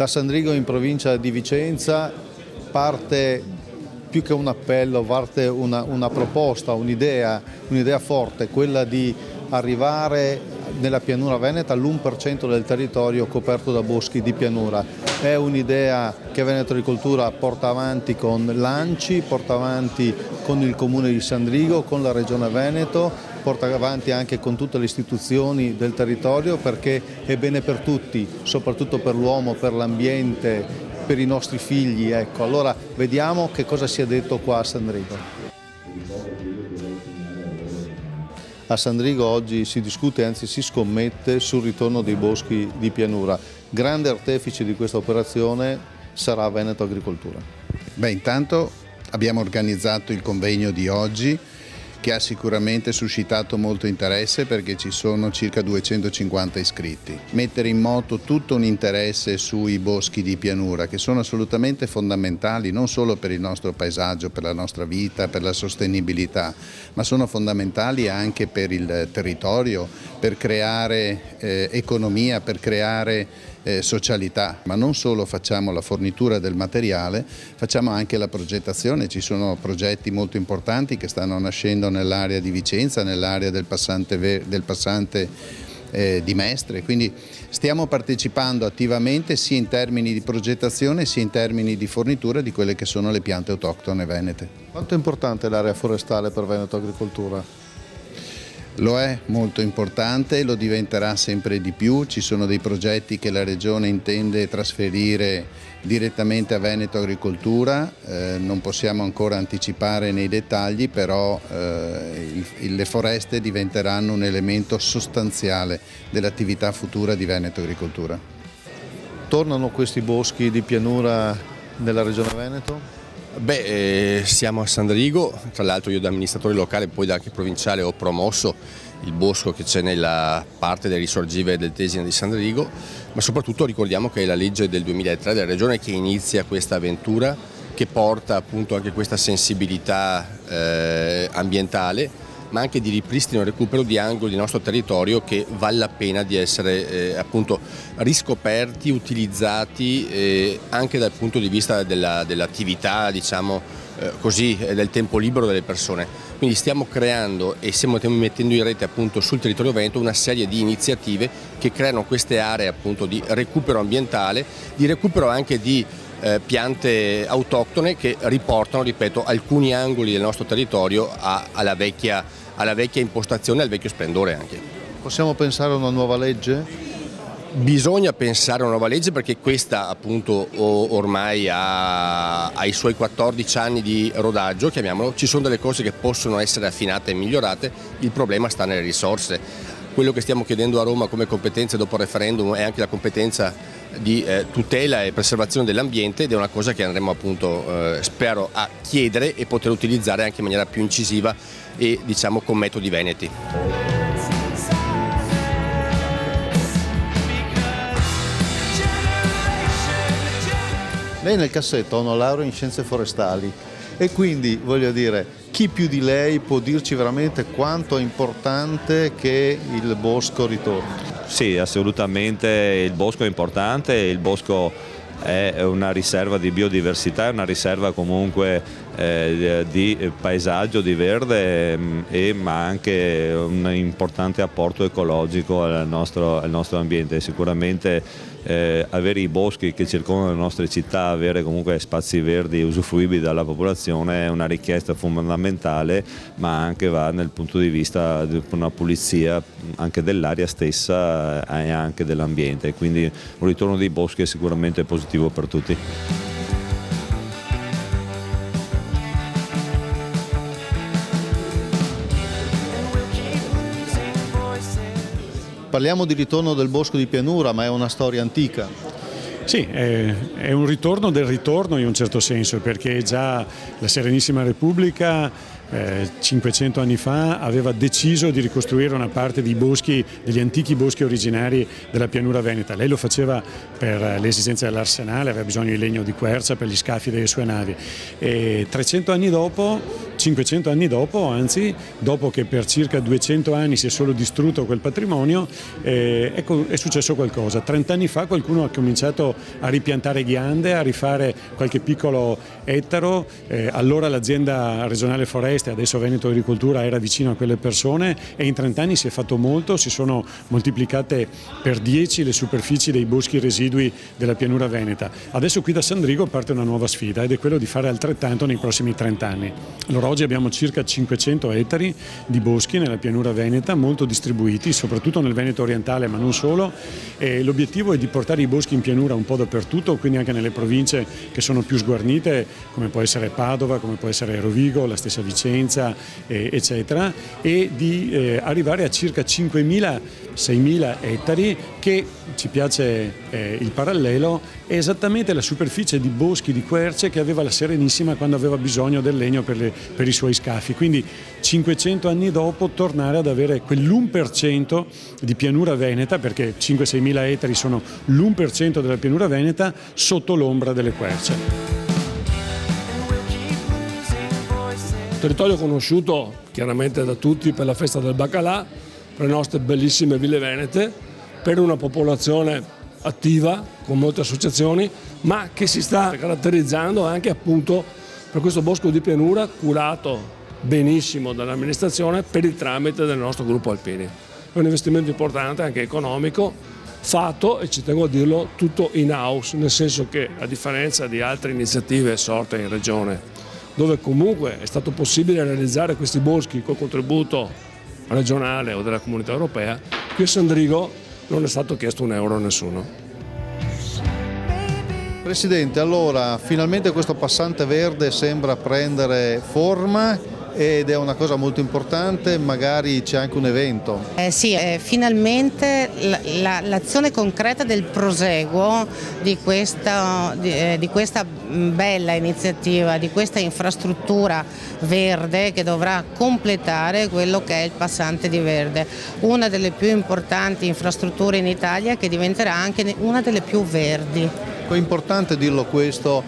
Da Sandrigo in provincia di Vicenza parte più che un appello, parte una proposta, un'idea forte, quella di arrivare nella pianura veneta all'1% del territorio coperto da boschi di pianura. È un'idea che Veneto Agricoltura porta avanti con l'ANCI, porta avanti con il Comune di Sandrigo, con la Regione Veneto, porta avanti anche con tutte le istituzioni del territorio, perché è bene per tutti, soprattutto per l'uomo, per l'ambiente, per i nostri figli. Ecco, allora vediamo che cosa si è detto qua a Sandrigo. A Sandrigo oggi si discute, anzi si scommette sul ritorno dei boschi di pianura. Grande artefice di questa operazione sarà Veneto Agricoltura. Intanto abbiamo organizzato il convegno di oggi, che ha sicuramente suscitato molto interesse perché ci sono circa 250 iscritti. Mettere in moto tutto un interesse sui boschi di pianura, che sono assolutamente fondamentali non solo per il nostro paesaggio, per la nostra vita, per la sostenibilità, ma sono fondamentali anche per il territorio, per creare economia, per creare socialità. Ma non solo facciamo la fornitura del materiale, facciamo anche la progettazione. Ci sono progetti molto importanti che stanno nascendo nell'area di Vicenza, nell'area del passante di Mestre, quindi stiamo partecipando attivamente sia in termini di progettazione sia in termini di fornitura di quelle che sono le piante autoctone venete. Quanto è importante l'area forestale per Veneto Agricoltura? Lo è molto importante e lo diventerà sempre di più. Ci sono dei progetti che la Regione intende trasferire direttamente a Veneto Agricoltura, non possiamo ancora anticipare nei dettagli, però le foreste diventeranno un elemento sostanziale dell'attività futura di Veneto Agricoltura. Tornano questi boschi di pianura nella Regione Veneto? Siamo a Sandrigo, tra l'altro io da amministratore locale e poi da anche provinciale ho promosso il bosco che c'è nella parte del risorgire del Tesina di Sandrigo, ma soprattutto ricordiamo che è la legge del 2003 della Regione che inizia questa avventura, che porta appunto anche questa sensibilità ambientale, ma anche di ripristino e recupero di angoli del nostro territorio che vale la pena di essere appunto riscoperti, utilizzati anche dal punto di vista dell'attività, diciamo così, del tempo libero delle persone. Quindi stiamo creando e stiamo mettendo in rete appunto sul territorio veneto una serie di iniziative che creano queste aree appunto di recupero ambientale, di recupero anche di piante autoctone che riportano, ripeto, alcuni angoli del nostro territorio alla vecchia impostazione, al vecchio splendore anche. Possiamo pensare a una nuova legge? Bisogna pensare a una nuova legge perché questa appunto ormai ha i suoi 14 anni di rodaggio, chiamiamolo. Ci sono delle cose che possono essere affinate e migliorate, il problema sta nelle risorse. Quello che stiamo chiedendo a Roma come competenze dopo il referendum è anche la competenza di tutela e preservazione dell'ambiente ed è una cosa che andremo appunto, spero, a chiedere e poter utilizzare anche in maniera più incisiva e diciamo con metodi veneti. Lei nel cassetto ha una laurea in scienze forestali e quindi voglio dire, chi più di lei può dirci veramente quanto è importante che il bosco ritorni? Sì, assolutamente il bosco è importante, il bosco è una riserva di biodiversità, è una riserva comunque di paesaggio, di verde, ma anche un importante apporto ecologico al nostro ambiente. Sicuramente avere i boschi che circondano le nostre città, avere comunque spazi verdi usufruibili dalla popolazione è una richiesta fondamentale, ma anche va nel punto di vista di una pulizia anche dell'aria stessa e anche dell'ambiente, quindi un ritorno dei boschi è sicuramente positivo per tutti. Parliamo di ritorno del bosco di pianura, ma è una storia antica. Sì, è un ritorno del ritorno in un certo senso, perché già la Serenissima Repubblica 500 anni fa aveva deciso di ricostruire una parte dei boschi, degli antichi boschi originari della pianura veneta. Lei lo faceva per le esigenze dell'arsenale, aveva bisogno di legno di quercia per gli scafi delle sue navi. E 300 anni dopo 500 anni dopo, anzi dopo che per circa 200 anni si è solo distrutto quel patrimonio, è successo qualcosa. 30 anni fa qualcuno ha cominciato a ripiantare ghiande, a rifare qualche piccolo ettaro, allora l'azienda regionale foreste, adesso Veneto Agricoltura, era vicino a quelle persone e in 30 anni si è fatto molto, si sono moltiplicate per 10 le superfici dei boschi residui della pianura veneta. Adesso qui da Sandrigo parte una nuova sfida ed è quello di fare altrettanto nei prossimi 30 anni. Allora oggi abbiamo circa 500 ettari di boschi nella pianura veneta, molto distribuiti, soprattutto nel Veneto orientale ma non solo, e l'obiettivo è di portare i boschi in pianura un po' dappertutto, quindi anche nelle province che sono più sguarnite, come può essere Padova, come può essere Rovigo, la stessa Vicenza, eccetera, e di arrivare a circa 5.000-6.000 ettari che, ci piace il parallelo, è esattamente la superficie di boschi di querce che aveva la Serenissima quando aveva bisogno del legno per i suoi scafi. Quindi 500 anni dopo tornare ad avere quell'1% di pianura veneta, perché 5-6.000 ettari sono l'1% della pianura veneta, sotto l'ombra delle querce. Territorio conosciuto chiaramente da tutti per la festa del baccalà, per le nostre bellissime ville venete, per una popolazione attiva con molte associazioni, ma che si sta caratterizzando anche appunto per questo bosco di pianura curato benissimo dall'amministrazione per il tramite del nostro gruppo Alpini. È un investimento importante anche economico, fatto, e ci tengo a dirlo, tutto in house, nel senso che a differenza di altre iniziative sorte in regione, dove comunque è stato possibile realizzare questi boschi col contributo regionale o della comunità europea, qui a Sandrigo non è stato chiesto un euro a nessuno. Presidente, allora finalmente questo passante verde sembra prendere forma ed è una cosa molto importante, magari c'è anche un evento. Sì, finalmente l'azione concreta del proseguo di questa bella iniziativa, di questa infrastruttura verde che dovrà completare quello che è il passante di verde, una delle più importanti infrastrutture in Italia che diventerà anche una delle più verdi. È importante dirlo questo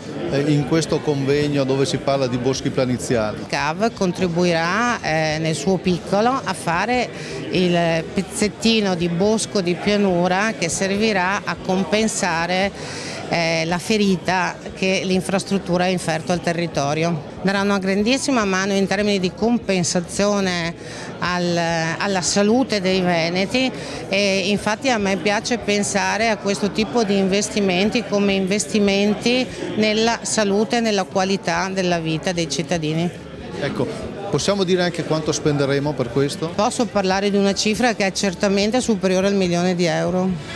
in questo convegno dove si parla di boschi planiziali. CAV contribuirà nel suo piccolo a fare il pezzettino di bosco di pianura che servirà a compensare la ferita che l'infrastruttura ha inferto al territorio. Darà una grandissima mano in termini di compensazione alla salute dei veneti e infatti a me piace pensare a questo tipo di investimenti come investimenti nella salute e nella qualità della vita dei cittadini. Ecco, possiamo dire anche quanto spenderemo per questo? Posso parlare di una cifra che è certamente superiore al 1 milione di euro.